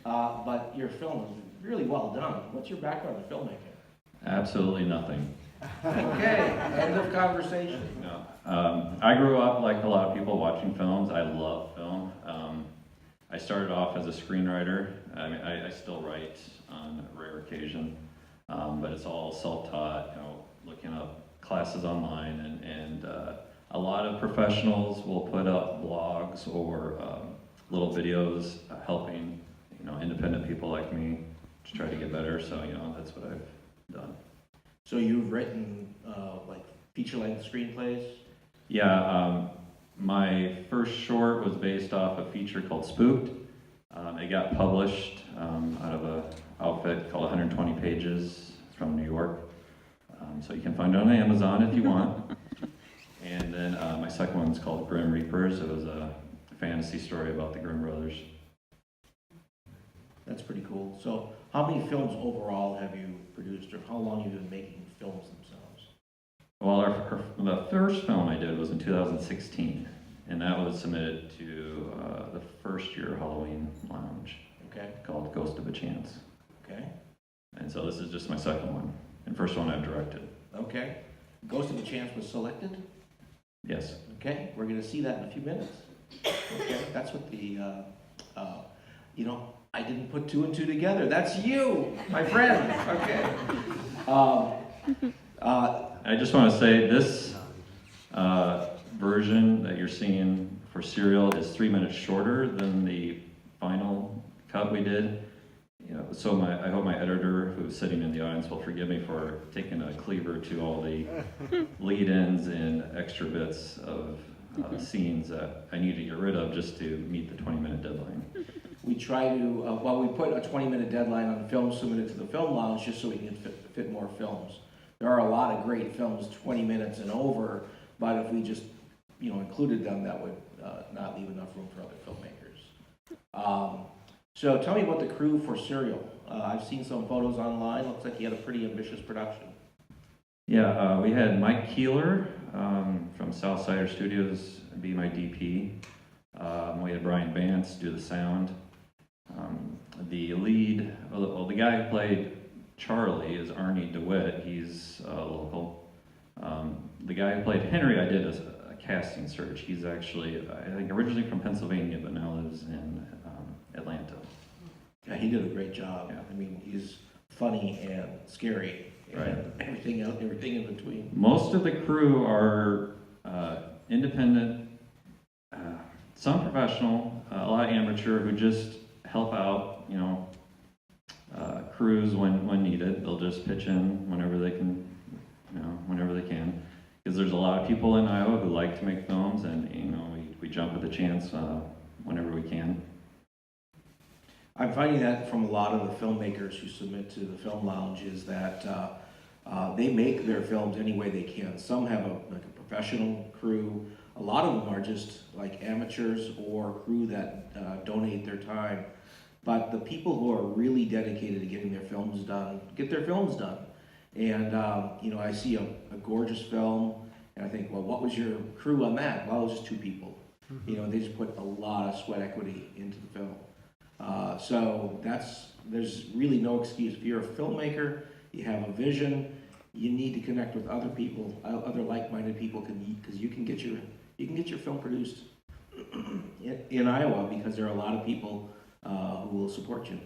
but your film is really well done. What's your background in filmmaking? Absolutely nothing. Okay, end of conversation. No. I grew up like a lot of people watching films. I love film. I started off as a screenwriter. I mean, I still write on a rare occasion, but it's all self-taught. You know, looking up classes online, and a lot of professionals will put up blogs or little videos helping independent people like me to try to get better. So that's what I've done. So you've written like feature-length screenplays? Yeah, my first short was based off a feature called Spooked. It got published out of an outfit called 120 Pages from New York. So you can find it on Amazon if you want. And then my second one's called Grim Reapers. It was a fantasy story about the Grimm brothers. That's pretty cool. So how many films overall have you produced, or how long have you been making films themselves? Well, the first film I did was in 2016, and that was submitted to the first year Halloween Lounge. Okay. Called Ghost of a Chance. Okay. And so this is just my second one, and first one I've directed. Okay. Ghost of a Chance was selected? Yes. Okay, we're gonna see that in a few minutes. Okay, that's what the, I didn't put two and two together. That's you, my friend. Okay. I just want to say this version that you're seeing for Serial is 3 minutes shorter than the final cut we did. So I hope my editor, who's sitting in the audience, will forgive me for taking a cleaver to all the lead-ins and extra bits of scenes that I need to get rid of just to meet the 20-minute deadline. We try to, we put a 20-minute deadline on films submitted to the Film Lounge just so we can fit more films. There are a lot of great films, 20 minutes and over, but if we just, included them, that would not leave enough room for other filmmakers. So tell me about the crew for Serial. I've seen some photos online. Looks like you had a pretty ambitious production. Yeah, we had Mike Keeler from Southsider Studios be my DP. We had Brian Vance do the sound. The lead, the guy who played Charlie is Arnie DeWitt. He's local. The guy who played Henry, I did a casting search. He's actually, I think, originally from Pennsylvania, but now lives in Atlanta. Yeah, he did a great job. Yeah. I mean, he's funny and scary and Right. everything in between. Most of the crew are independent, some professional, a lot amateur who just help out, crews when needed. They'll just pitch in whenever they can, whenever they can. Because there's a lot of people in Iowa who like to make films, and we jump at the chance whenever we can. I'm finding that from a lot of the filmmakers who submit to the Film Lounge is that they make their films any way they can. Some have a professional crew. A lot of them are just like amateurs or crew that donate their time. But the people who are really dedicated to getting their films done, get their films done. And, I see a gorgeous film, and I think, well, what was your crew on that? Well, it was just two people. Mm-hmm. They just put a lot of sweat equity into the film. So there's really no excuse. If you're a filmmaker, you have a vision, you need to connect with other people, other like-minded people, because you can get your film produced in Iowa, because there are a lot of people who will support you.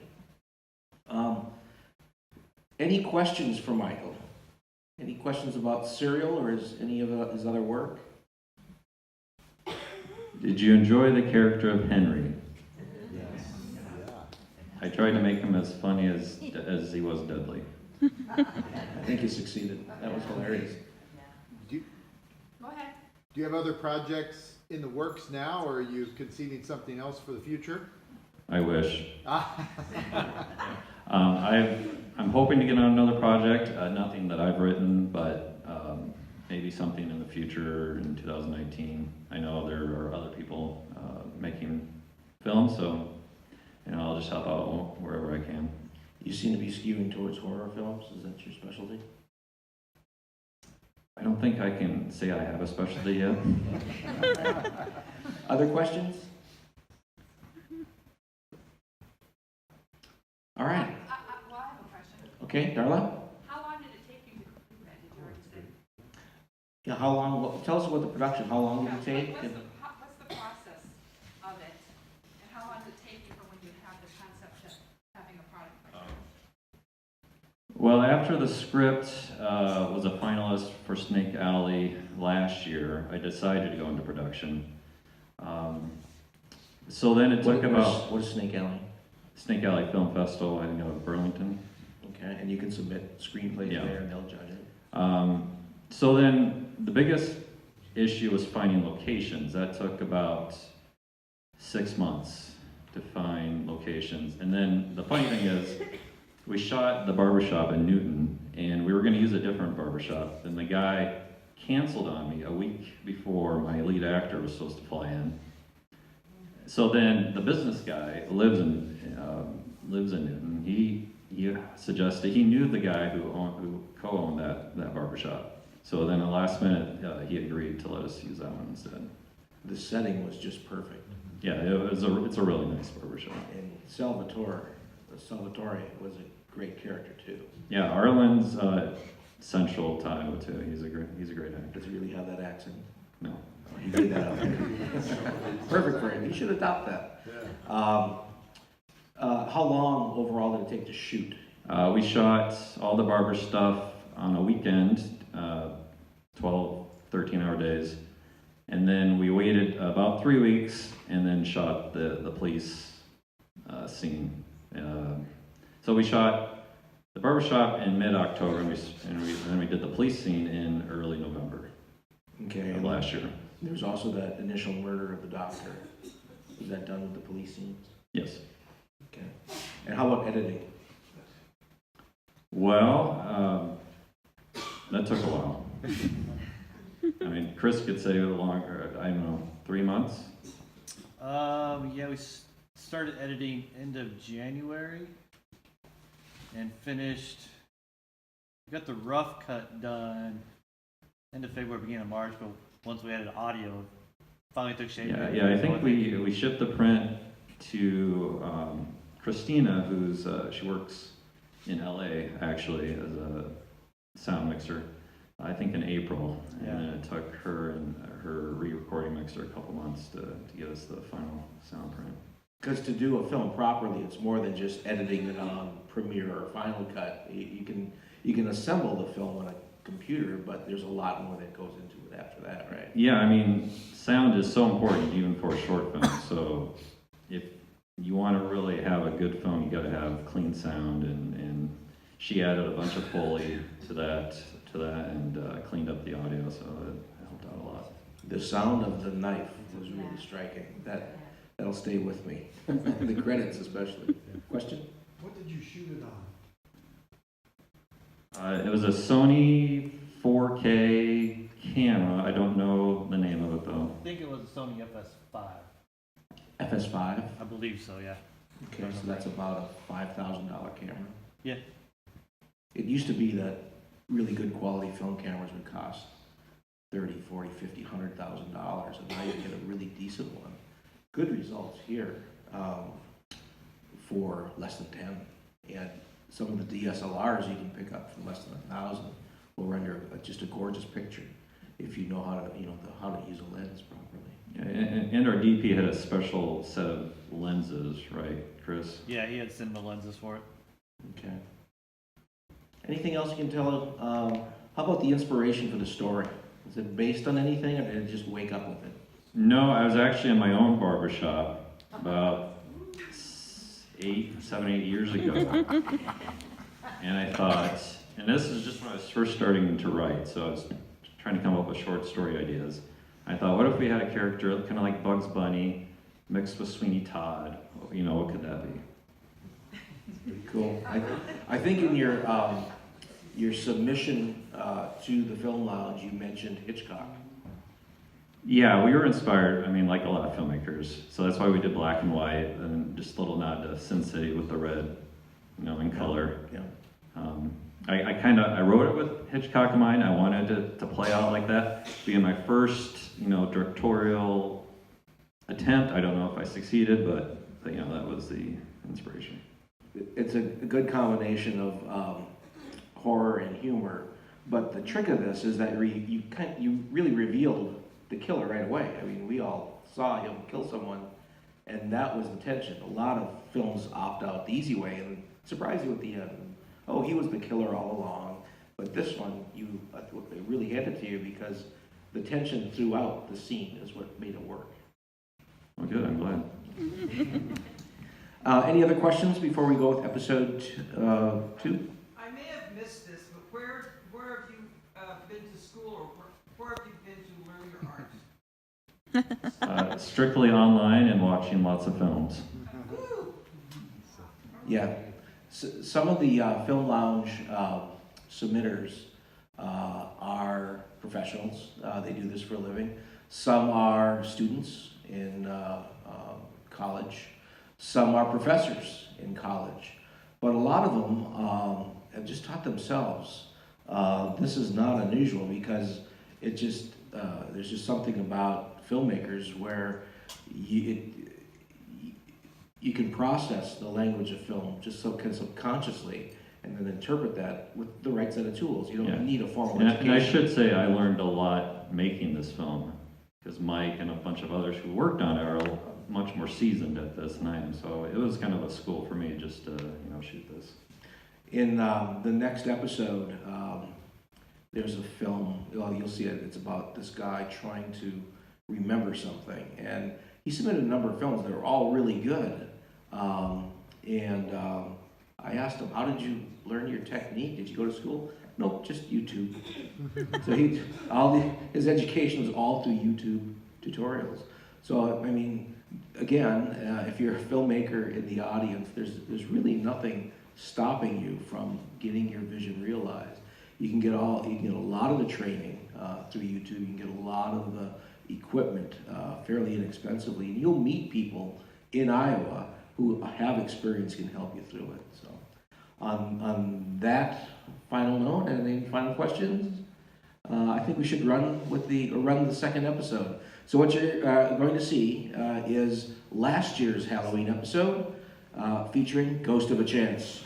Any questions for Michael? Any questions about Serial or any of his other work? Did you enjoy the character of Henry? I tried to make him as funny as he was deadly. I think you succeeded. That was hilarious. Do Go ahead. you have other projects in the works now, or are you conceding something else for the future? I wish. I'm hoping to get on another project, nothing that I've written, but maybe something in the future in 2019. I know there are other people making films, so I'll just help out wherever I can. You seem to be skewing towards horror films. Is that your specialty? I don't think I can say I have a specialty yet. Other questions? All right. Well, I have a question. Okay, Darla? How long did it take you to do that? Did you already say? Yeah, how long, tell us about the production, how long did it take? What's the process of it? And how long does it take you from when you have the concept to having a product like that? Well, after the script was a finalist for Snake Alley last year, I decided to go into production. So then it took about What is Snake Alley? Snake Alley Film Festival, I think out of Burlington. Okay, and you can submit screenplays Yeah. there and they'll judge it. So then the biggest issue was finding locations. That took about 6 months to find locations. And then the funny thing is, we shot the barbershop in Newton, and we were going to use a different barbershop. And the guy canceled on me a week before my lead actor was supposed to fly in. So then the business guy lives in Newton. He suggested, he knew the guy who co-owned that barbershop. So then at the last minute, he agreed to let us use that one instead. The setting was just perfect. Yeah, it's a really nice barbershop. And Salvatore was a great character too. Yeah, Arlen's central to Iowa too. He's a great actor. Does he really have that accent? No. Oh, he made that up. Perfect for him. You should adopt that. How long overall did it take to shoot? We shot all the barber stuff on a weekend, 12, 13-hour days. And then we waited about 3 weeks and then shot the police scene. So we shot the barbershop in mid-October and then we did the police scene in early November Okay. of last year. There was also that initial murder of the doctor. Was that done with the police scenes? Yes. Okay. And how about editing? Well, that took a while. I mean, Chris could say longer, I don't know, 3 months? Yeah, we started editing end of January and finished, got the rough cut done end of February, beginning of March, but once we added audio, it finally took shape. Yeah, I think we shipped the print to Christina, who's, she works in LA actually as a sound mixer, I think in April. Yeah. And then it took her and her re-recording mixer a couple months to get us the final sound print. Because to do a film properly, it's more than just editing it on Premiere or Final Cut. You can assemble the film on a computer, but there's a lot more that goes into it after that, right? Yeah, I mean, sound is so important even for a short film. So if you want to really have a good film, you got to have clean sound, and she added a bunch of Foley to that and cleaned up the audio, so it helped out a lot. The sound of the knife was really striking. That'll stay with me. The credits especially. Question? What did you shoot it on? It was a Sony 4K camera. I don't know the name of it though. I think it was a Sony FS5. FS5? I believe so, yeah. Okay, so that's about a $5,000 camera. Yeah. It used to be that really good quality film cameras would cost $30,000, $40,000, $50,000, $100,000, and now you get a really decent one. Good results here for less than 10. And some of the DSLRs you can pick up for less than 1,000 will render just a gorgeous picture if you know how to use a lens properly. Yeah, and our DP had a special set of lenses, right, Chris? Yeah, he had cinema lenses for it. Okay. Anything else you can tell? How about the inspiration for the story? Is it based on anything, or did it just wake up with it? No, I was actually in my own barbershop about 7, 8 years ago. And I thought, and this is just when I was first starting to write, so I was trying to come up with short story ideas. I thought, what if we had a character kind of like Bugs Bunny mixed with Sweeney Todd? You know, what could that be? Pretty cool. I think in your submission to the Film Lounge, you mentioned Hitchcock. Yeah, we were inspired, I mean, like a lot of filmmakers. So that's why we did black and white, and just a little nod to Sin City with the red, in color. Yeah. I wrote it with Hitchcock in mind. I wanted it to play out like that. Being my first, directorial attempt, I don't know if I succeeded, but that was the inspiration. it's a good combination of horror and humor. But the trick of this is that you really revealed the killer right away. I mean, we all saw him kill someone, and that was the tension. A lot of films opt out the easy way and surprise you at the end. Oh, he was the killer all along. But this one, they really handed it to you because the tension throughout the scene is what made it work. Well, good, I'm glad. Any other questions before we go with episode 2? I may have missed this, but where have you been to school, or where have you been to learn your art? Strictly online and watching lots of films. Woo! Yeah. Some of the Film Lounge submitters are professionals. They do this for a living. Some are students in college. Some are professors in college. But a lot of them have just taught themselves. This is not unusual because there's just something about filmmakers where you can process the language of film just so subconsciously and then interpret that with the right set of tools. You don't need a formal education. And I should say I learned a lot making this film because Mike and a bunch of others who worked on it are much more seasoned at this than I am. So it was kind of a school for me just to shoot this. In the next episode, there's a film, well, you'll see it, it's about this guy trying to remember something. And he submitted a number of films that were all really good. I asked him, how did you learn your technique? Did you go to school? Nope, just YouTube. So his education was all through YouTube tutorials. So, I mean, again, if you're a filmmaker in the audience, there's really nothing stopping you from getting your vision realized. You can get a lot of the training through YouTube. You can get a lot of the equipment fairly inexpensively, and you'll meet people in Iowa who have experience, can help you through it. So, on that final note, any final questions? I think we should run the second episode. So what you're going to see is last year's Halloween episode featuring Ghost of a Chance.